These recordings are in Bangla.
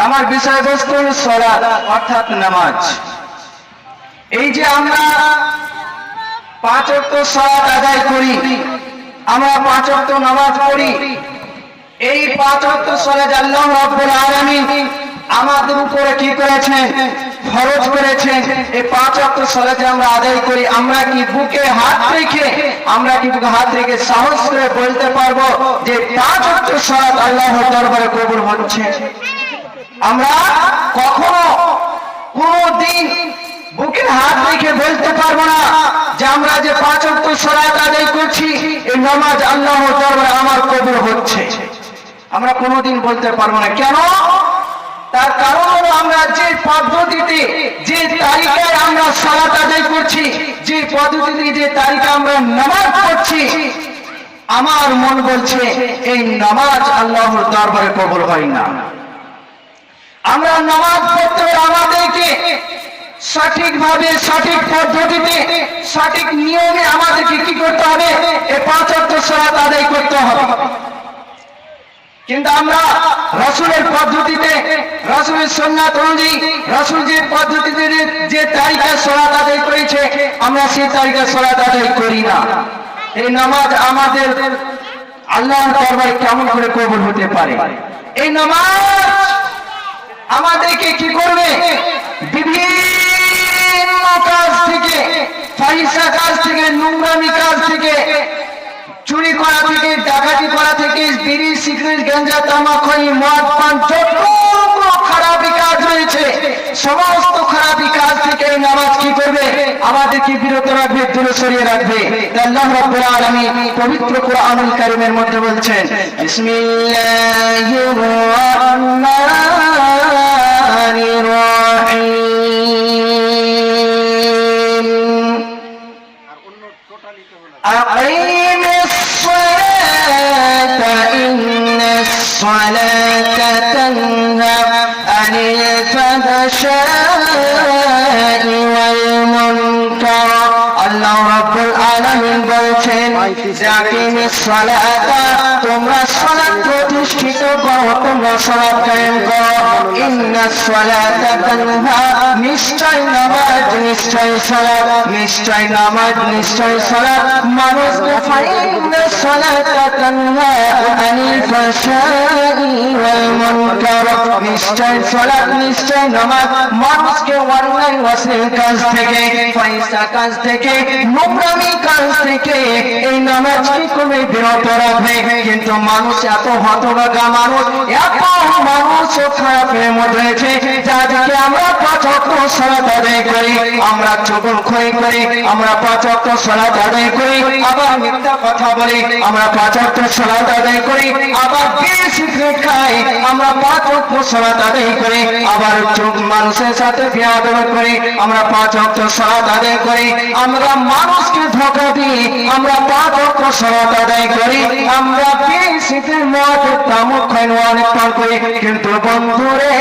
আমার বিষয়বস্তু হলো সালাত অর্থাৎ নামাজ। এই যে আমরা 5 ওয়াক্ত সালাত আদায় করি, আমরা 5 ওয়াক্ত নামাজ পড়ি, এই 5 ওয়াক্ত সালাত আল্লাহ রাব্বুল আলামিন আমাদের উপরে কি করেছেন? ফরজ করেছেন। এই 5 ওয়াক্ত সালাত আমরা আদায় করি, আমরা কি বুকে হাত রেখে সাহস করে বলতে পারবো যে 5 ওয়াক্ত সালাত আল্লাহর দরবারে কবুল হচ্ছে? আমরা কখনো কোনদিন বুকে হাত রেখে বলতে পারবো না যে আমরা যে 5 ওয়াক্ত সালাত আদায় করছি, এই নামাজ আল্লাহর দরবারে আমার কবুল হচ্ছে। আমরা কোনদিন বলতে পারবো না। কেন? তার কারণ হলো আমরা যে পদ্ধতিতে, যে তারিকায় আমরা সালাত আদায় করছি, যে পদ্ধতিতে, যে তারিকা আমরা নামাজ পড়ছি, আমার মন বলছে এই নামাজ আল্লাহর দরবারে কবুল হয় না। আমরা নামাজ পড়তে আমাদেরকে সঠিকভাবে, সঠিক পদ্ধতিতে, সঠিক নিয়মে আমাদেরকে কি করতে হবে? এই 5 ওয়াক্ত সালাত আদায় করতে হবে। কিন্তু আমরা রাসূলের পদ্ধতিতে, রাসূলের সুন্নাত অনুযায়ী, রাসূল যে পদ্ধতিতে যে তারিকা সালাত আদায় করেছে, আমরা সেই তারিকা সালাত আদায় করি না। এই নামাজ আমাদের আল্লাহর দরবারে কেমন করে কবুল হতে পারে? এই নামাজ আমাদেরকে কি করবে? বিভিন্ন কাজ থেকে, ফাহিশা কাজ থেকে, নোংরামি কাজ থেকে, চুরি করা থেকে, ডাকাতি করা থেকে, বিড়ি, সিগারেট, গাঁজা, তামাক, মদ, পান, যতগুলো খারাপি কাজ রয়েছে, সমস্ত খারাপি কাজ থেকে এই নামাজ কি করবে? আমাদেরকে বিরত রাখবে, দূরে সরিয়ে রাখবে। আল্লাহ রাব্বুল আলামিন পবিত্র কোরআনুল কারীমের মধ্যে বলছেন, বিসমিল্লাহির রহমানির রহিম, আকিমিস সালাতা ইন্নাস সালাতা তানহা আনিল ফাহশাই ওয়াল মুনকার। আল্লাহ রাব্বুল আলামিন বলছেন, আকিমিস সালাতা, তোমরা সালাত প্রতিষ্ঠিত করো, তোমরা সালাত কায়েম করো। ইন্নাস সালাতা তানহা, নিশ্চয় নামাজ, নিশ্চয় সালাত, নিশ্চয় নামাজ, নিশ্চয় সালাত মানুষকে, ফাইন্নাস সালাতা তানহা আনিল ফাহশাই ওয়াল মুনকার, নিশ্চয় সালাত, নিশ্চয় নামাজ মানুষকে অন্যায় অশ্লীল কাজ থেকে, ফাহিশা কাজ থেকে, নোংরামি কাজ থেকে এই নামাজ কি করবে? বিরত রাখবে। কিন্তু মানুষ এত হতভাগা, মানুষ এত মানুষ খারাপের মধ্যে রয়েছে, যাদেরকে আমরা 5 ওয়াক্ত সালাত আদায় করি, আমরা চুগলখড়ি করি, আমরা 5 ওয়াক্ত সালাত আদায় করি, আবার মিথ্যা কথা বলি, আমরা 5 ওয়াক্ত সালাত আদায় করি, আবার বিড়ি সিগারেট খাই, আমরা 5 ওয়াক্ত সালাত আদায় করি, আবার মানুষের সাথে বেয়াদবি করি, আমরা 5 ওয়াক্ত সালাত আদায় করি, আমরা মানুষকে ধোঁকা দিই, আমরা 5 ওয়াক্ত সালাত আদায় করি, আমরা বিড়ি সিগারেট, মদ, তামাক খাই, অনেক পান করি। কিন্তু বন্ধুরে,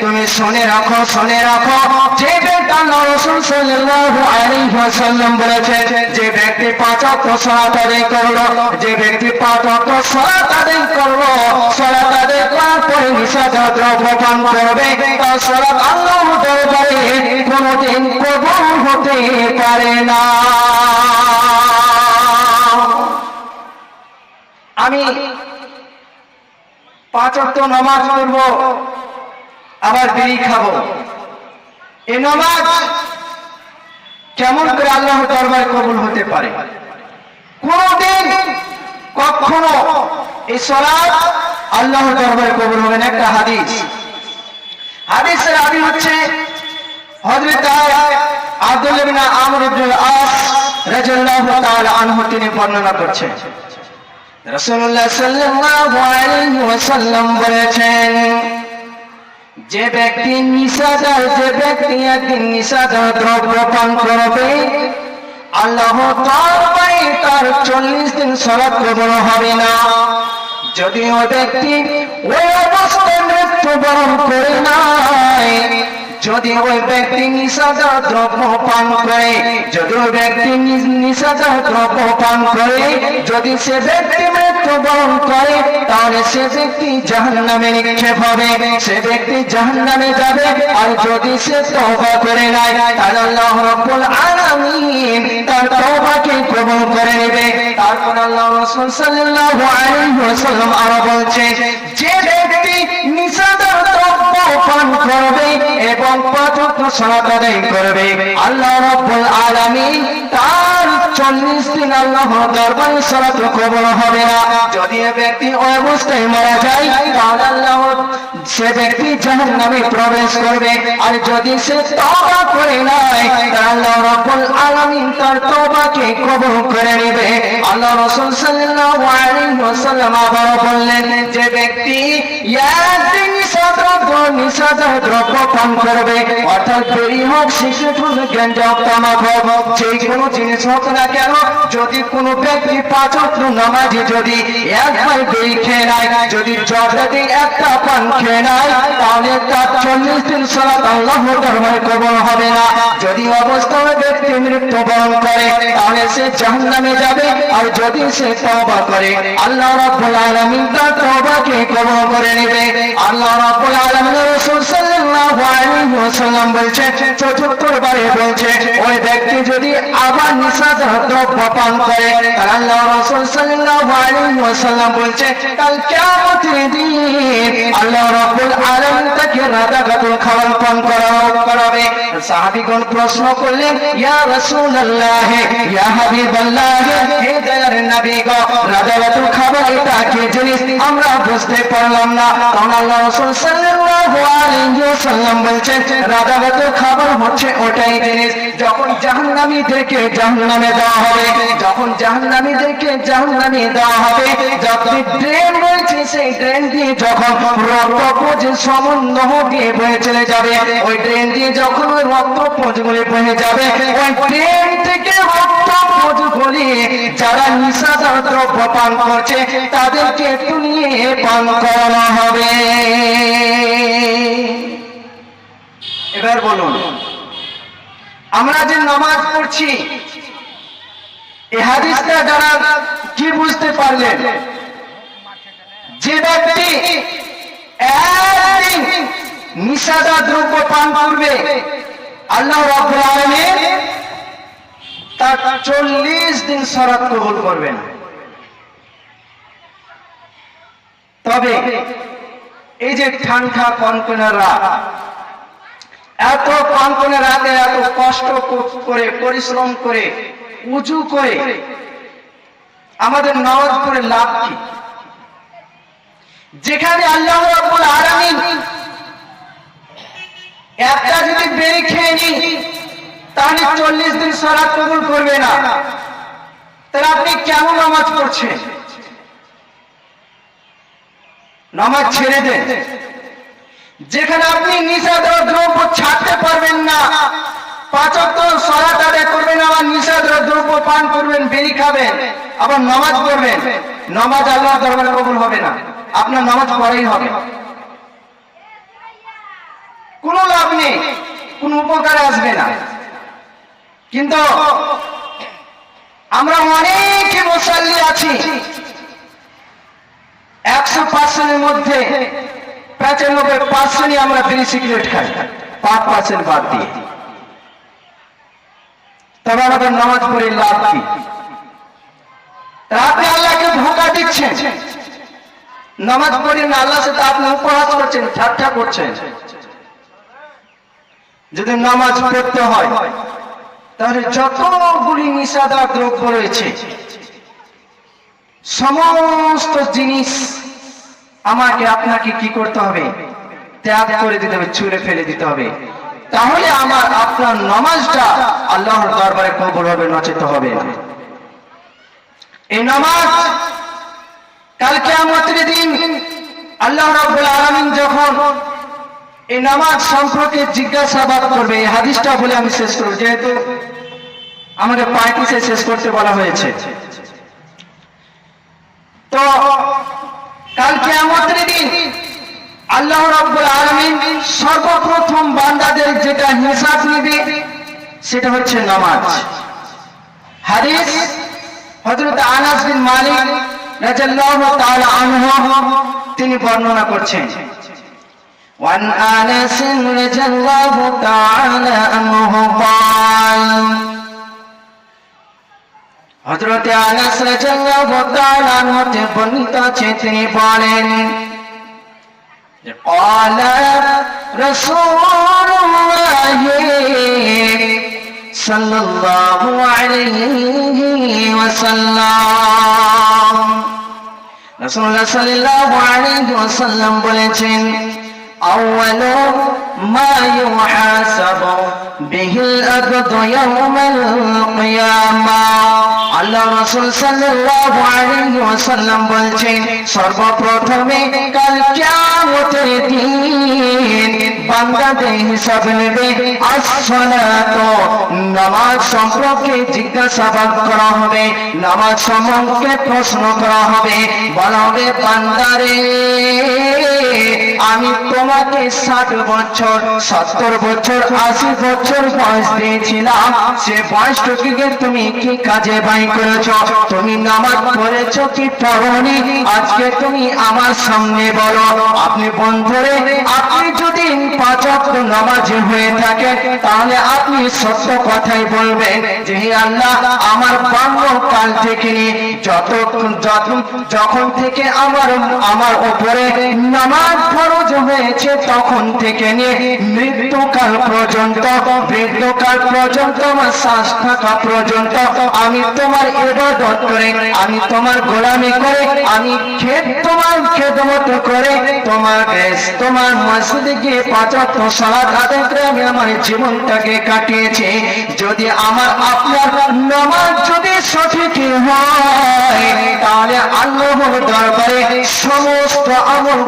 তুমি শুনে রাখো, শুনে রাখো, যে ব্যক্তি আল্লাহ রাসূল সাল্লাল্লাহু আলাইহি ওয়াসাল্লাম বলেছেন, যে ব্যক্তি 5 ওয়াক্ত সালাত আদায় করলো, যে ব্যক্তি 5 ওয়াক্ত সালাত আদায় করলো, সালাত আদায় করার পরে নিষিদ্ধ দ্রব্য পান করবে, তার সালাত আল্লাহর দরবারে কোনদিন কবুল হতে পারে না। আমি 5 ওয়াক্ত নামাজ পড়ব, আবার বিড়ি খাবো, এই নামাজ কেমন করে আল্লাহর দরবারে কবুল হতে পারে? কোনদিন কখনো এই সালাত আল্লাহর দরবারে কবুল হবে না। একটা হাদিস, হাদিসের রাবি হচ্ছে হযরত আব্দুল্লাহ ইবনে আমর ইবনে আস রাদিয়াল্লাহু তাআলা আনহু, তিনি বর্ণনা করছেন, রাসূলুল্লাহ সাল্লাল্লাহু আলাইহি ওয়াসাল্লাম বলেছেন, যে ব্যক্তি নিশাদার, যে ব্যক্তি একদিন নিশাদার দ্রব্য পান করবে, আল্লাহ দরবারে তার 40 দিন সালাত কবুল হবে না। যদি ওই ব্যক্তি ওই অবস্থায় মৃত্যুবরণ করে নাই, যদি ওই ব্যক্তি নিশাদার দ্রব্য পান করে, যদি ওই ব্যক্তি নিশাদার দ্রব্য পান করে, যদি সে ব্যক্তি মৃত্যুবরণ করে, তাহলে সে ব্যক্তি জাহান্নামে নিক্ষেপ হবে, সে ব্যক্তি জাহান্নামে যাবে। আর যদি সে তওবা করে নেয়, তাহলে আল্লাহ রাব্বুল আলামিন তার তওবাকে কবুল করে নেবে। তারপর আল্লাহ রাসূল সাল্লাল্লাহু আলাইহি ওয়াসাল্লাম আরো বলছে, যে ব্যক্তি নিশাদার দ্রব্য পান করবে এবং 5 ওয়াক্ত সালাত আদায় করবে, আল্লাহ রাব্বুল আলামিন তার 40 দিন আল্লাহর দরবারে সালাত কবুল হবে না। যদি এই ব্যক্তি ওই অবস্থায় মারা যায়, তাহলে আল্লাহ সে ব্যক্তি জাহান্নামে প্রবেশ করবে। আর যদি সে তওবা করে নেয়, তাহলে আল্লাহ রাব্বুল আলামিন তার তওবাকে কবুল করে নেবে। আল্লাহ রাসূল সাল্লাল্লাহু আলাইহি ওয়াসাল্লাম আবার বললেন, যে ব্যক্তি একদিন নিশাদার দ্রব্য পান করবে, অর্থাৎ বেরি হোক, সিগারেট হোক, গাঁজা হোক, তামাক হোক, যে কোনো জিনিস হোক না কেন, যদি কোনো ব্যক্তি 5 ওয়াক্ত নামাজে যদি একবার বেরি খেয়ে নেয়, যদি জর্দাতে একটা পান খেয়ে নেয়, তাহলে তার 40 দিন সালাত আল্লাহর দরবারে কবুল হবে না। যদি অবস্থায় ব্যক্তি মৃত্যুবরণ করে, তাহলে সে জাহান্নামে যাবে। আর যদি সে তওবা করে, আল্লাহ রাব্বুল আলামিন তার তওবাকে কবুল করে নেবে। আল্লাহ রাব্বুল আলামিন রাসূল সাল্লাল্লাহু আলাইহি ওয়াসাল্লাম বলছে, 74 বারে বলছে, ওই ব্যক্তি যদি আবার নিশাদার দ্রব্য পান করে, তাহলে আল্লাহ রাসূল সাল্লাল্লাহু আলাইহি ওয়াসাল্লাম বলছে, কাল কিয়ামতের দিন আল্লাহ রাব্বুল আলামিন তাকে রাদাগাতুল খাবার পান করাবে। সাহাবীগণ প্রশ্ন করলেন, ইয়া রাসূলুল্লাহ, ইয়া হাবিবাল্লাহ, হে দয়ার নবী গো, রাদাগাতুল খাবার এটা কি জিনিস? আমরা বুঝতে পারলাম না। তখন আল্লাহ রাসূল সাল্লাল্লাহু আলাইহি ওয়াসাল্লাম বলছেন, রাদাগাতুল খাবার হচ্ছে ওটাই জিনিস, যখন জাহান্নামীদেরকে জাহান্নামে দেওয়া হবে, যখন জাহান্নামীদেরকে জাহান্নামে দেওয়া হবে, যখন ড্রেন রয়েছে, সেই ড্রেন দিয়ে যখন রক্তপুঞ্জ সমুদ্র দিয়ে বয়ে চলে যাবে, ওই ড্রেন দিয়ে যখন ওই রক্তপুঞ্জগুলি বয়ে যাবে, ওই ড্রেন থেকে রক্তপুঞ্জগুলি যারা নিশাদার দ্রব্য পান করছে, তাদেরকে তুলিয়ে পান করানো হবে। এবার বলুন, আমরা যে নামাজ পড়ছি, এই হাদিসটা যারা কি বুঝতে পারলেন? যে ব্যক্তি একদিন নিশাদার দ্রব্য পান করবে, আল্লাহ রাব্বুল আলামিন তার 40 দিন সালাত কবুল করবে না। তবে এই যে ঠান্ডা কনকনে রাত, এত কনকনে রাতে এত কষ্ট করে, পরিশ্রম করে, উজু করে আমাদের নামাজ পড়ে লাভ কি? যেখানে আল্লাহ রাব্বুল আলামিন একটা যদি বেরি খেয়ে নি, তাহলে 40 দিন সালাত কবুল করবে না। তাহলে আপনি কেন নামাজ পড়ছেন? নামাজ ছেড়ে দেন। যেখানে আপনি নিশাদার দ্রব্য ছাড়তে পারবেন না, 5 ওয়াক্ত সালাত আদায় করবেন, আবার নিশাদার দ্রব্য পান করবেন, বেরি খাবেন, আবার নামাজ পড়বেন, নামাজ আল্লাহর দরবারে কবুল হবে না। আপনার নামাজ পড়াই হবে, কোনো লাভ নেই, কোনো উপকারে আসবে না। কিন্তু আমরা অনেক মুসাল্লি আছি, 100% মধ্যে 95% আমরা বিড়ি সিগারেট খাই, 5% বাদ দিয়ে। তবে আমাদের নামাজ পড়ে লাভ কি? আপনি আল্লাহকে ধোঁকা দিচ্ছেন। নামাজ পড়ে না, আল্লাহর সাথে আপনি উপহাস করছেন, ঠাট্টা করছেন। যদি নামাজ পড়তে হয়, তাহলে যতগুলি নিষেধাজ্ঞা দ্রব্য রয়েছে, সমস্ত জিনিস আমাকে আপনাকে কি করতে হবে? ত্যাগ করে দিতে হবে, ছুঁড়ে ফেলে দিতে হবে। তাহলে আমার আপনার নামাজটা আল্লাহর দরবারে কবুল হবে, নচেত হবে না। এই নামাজ কাল কিয়ামতের দিন আল্লাহ রাব্বুল আলামিন যখন এই নামাজ সম্পর্কে জিজ্ঞাসাবাদ করবে, এই হাদিসটা বলে আমি শেষ করব, যেহেতু আমাকে 35-এ শেষ করতে বলা হয়েছে। তো কাল কিয়ামতের দিন আল্লাহ রাব্বুল আলামিন সর্বপ্রথম বান্দাদের যেটা হিসাব নেবে সেটা হচ্ছে নামাজ। হাদিস হযরত আনাস বিন মালিক রাদিয়াল্লাহু তাআলা আনহু তিনি বর্ণনা করছেন, ওয়ান আনাস রাদিয়াল্লাহু তাআলা আনহু قال হযরত আনাস রাদিয়াল্লাহু তাআলা আনহু থেকে বর্ণিত আছে, তিনি বলেন قال رسول الله صلى الله عليه وسلم রাসূলুল্লাহ সাল্লাল্লাহু আলাইহি ওয়াসাল্লাম বলেছেন, আউয়ালু মা ইউহাসাবু বিহিল আবদু ইয়াওমাল কিয়ামাহ। আল্লাহ রাসূল সাল্লাল্লাহু আলাইহি ওয়াসাল্লাম বলেছেন, সর্বপ্রথমে কাল কিয়ামতের দিন বান্দাদের হিসাব নেবে as-সালাত, নামাজ সম্পর্কে জিজ্ঞাসাবাদ করা হবে, নামাজ সম্পর্কে প্রশ্ন করা হবে। বলা হবে, বান্দারে আমি তোমাকে 60 বছর 70 বছর 80 বছর বয়স দিয়েছিলাম, সে বয়সটুকুকে তুমি কি কাজে ব্যয় করেছো? তুমি নামাজ পড়েছো কি পড়োনি? আজকে তুমি আমার সামনে বলো। আপনি বন্ধুরে, আপনি যদি 5 ওয়াক্ত নামাজি হয়ে থাকেন তাহলে আপনি সত্য কথাই বলবেন যে হে আল্লাহ, আমার বাল্যকাল থেকে নিয়ে যখন থেকে আমার উপরে নামাজ ফরজ হয়েছে তখন থেকে নিয়ে মৃত্যুকাল পর্যন্ত আমার শ্বাস থাকা পর্যন্ত আমি তোমার ইবাদত করে, আমি তোমার গোলামি করে, আমি তোমার খেদমত করে, তোমার মসজিদে গিয়ে 5 ওয়াক্ত সালাত আদায় করে আমি আমার জীবনটাকে কাটিয়েছি। যদি আপনার নামাজ যদি সঠিক হয় তাহলে আল্লাহর দরবারে সমস্ত আমল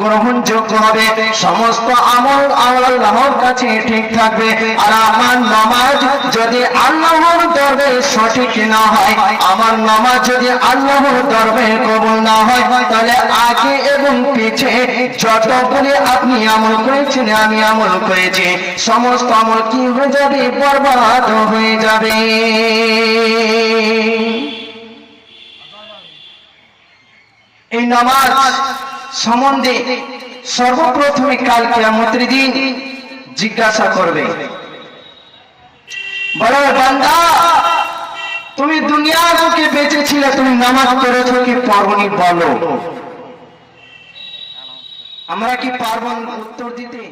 গ্রহণযোগ্য হবে, সমস্ত আমল আল্লাহর কাছে ঠিক থাকবে। আর আমার নামাজ যদি আল্লাহর দরবারে সঠিক না হয়, আমার নামাজ যদি আল্লাহর দরবারে কবুল না হয়, তাহলে আগে এবং পিছে যতগুলি আপনি আমল করেছেন আমি আমল করেছি, সমস্ত আমল কি হয়ে যাবে? বরবাদ হয়ে যাবে। এই নামাজ সম্বন্ধে সর্বপ্রথমে কাল কিয়ামতের দিন জিজ্ঞাসা করবে, বলো বান্দা, তুমি দুনিয়ার বুকে বেঁচে ছিলে, তুমি নামাজ পড়েছো কি পড়োনি? বলো। আমরা কি পারবো উত্তর দিতে?